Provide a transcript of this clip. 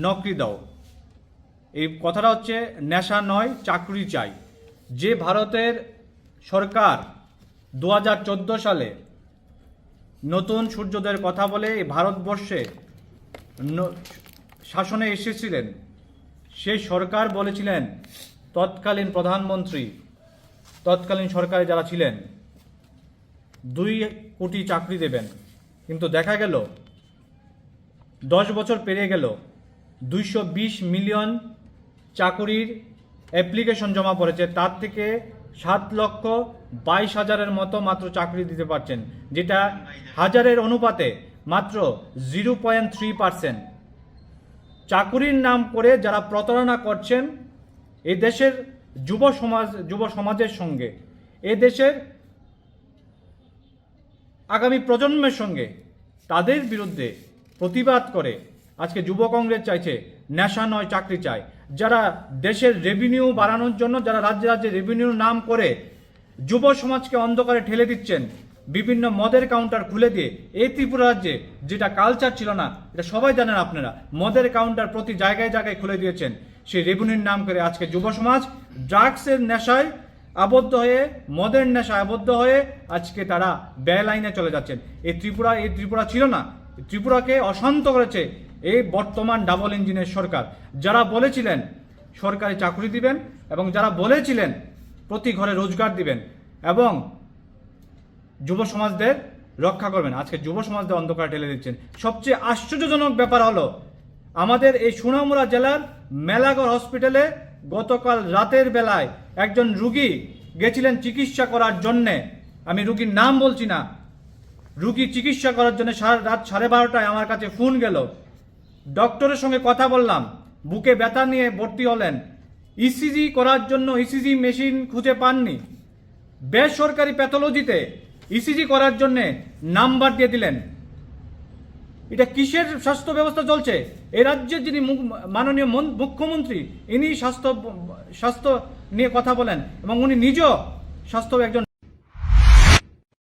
নকরি দাও। এই কথাটা হচ্ছে নেশা নয়, চাকরি চাই। যে ভারতের সরকার 2014 সালে নতুন সূর্যোদয়ের কথা বলে এই ভারতবর্ষে শাসনে এসেছিলেন, সেই সরকার বলেছিলেন, তৎকালীন প্রধানমন্ত্রী, তৎকালীন সরকারে যারা ছিলেন, 2 কোটি চাকরি দেবেন। কিন্তু দেখা গেল 10 বছর পেরিয়ে গেল, 220 মিলিয়ন চাকুরির অ্যাপ্লিকেশন জমা পড়েছে। তার থেকে 7,22,000-এর মতো মাত্র চাকরি দিতে পারছেন, যেটা হাজারের অনুপাতে মাত্র 0.3%। চাকুরির নাম করে যারা প্রতারণা করছেন এই দেশের যুব সমাজের সঙ্গে, এই দেশের আগামী প্রজন্মের সঙ্গে, তাদের বিরুদ্ধে প্রতিবাদ করে আজকে যুব কংগ্রেস চাইছে নেশা নয়, চাকরি চায়। যারা দেশের রেভিনিউ বাড়ানোর জন্য, যারা রাজ্যে রাজ্যে রেভিনিউর নাম করে যুব সমাজকে অন্ধকারে ঠেলে দিচ্ছেন, বিভিন্ন মদের কাউন্টার খুলে দিয়ে, এই ত্রিপুরা রাজ্যে যেটা কালচার ছিল না, এটা সবাই জানেন আপনারা, মদের কাউন্টার প্রতি জায়গায় জায়গায় খুলে দিয়েছেন। সেই রেভিনিউর নাম করে আজকে যুব সমাজ ড্রাগসের নেশায় আবদ্ধ হয়ে, মদের নেশায় আবদ্ধ হয়ে আজকে তারা ব্যয় লাইনে চলে যাচ্ছেন। এই ত্রিপুরা ছিল না, ত্রিপুরাকে অশান্ত করেছে এই বর্তমান ডাবল ইঞ্জিনের সরকার। যারা বলেছিলেন সরকারি চাকরি দিবেন এবং যারা বলেছিলেন প্রতি ঘরে রোজগার দিবেন এবং যুব সমাজদের রক্ষা করবেন, আজকে যুব সমাজদের অন্ধকার ঠেলে দিচ্ছেন। সবচেয়ে আশ্চর্যজনক ব্যাপার হলো, আমাদের এই সোনামুড়া জেলার মেলাঘর হসপিটালে গতকাল রাতের বেলায় একজন রুগী গেছিলেন চিকিৎসা করার জন্যে, আমি রুগীর নাম বলছি না, রুগী চিকিৎসা করার জন্য রাত 12:30টায় আমার কাছে ফোন গেল। ডক্টরের সঙ্গে কথা বললাম, বুকে ব্যথা নিয়ে ভর্তি হলেন, ইসিজি করার জন্য ইসিজি মেশিন খুঁজে পাননি, বেসরকারি প্যাথোলজিতে ইসিজি করার জন্য নাম্বার দিয়ে দিলেন। এটা কিসের স্বাস্থ্য ব্যবস্থা চলছে? এই রাজ্যের যিনি মাননীয় মুখ্যমন্ত্রী, ইনি স্বাস্থ্য নিয়ে কথা বলেন এবং উনি নিজেও স্বাস্থ্য একজন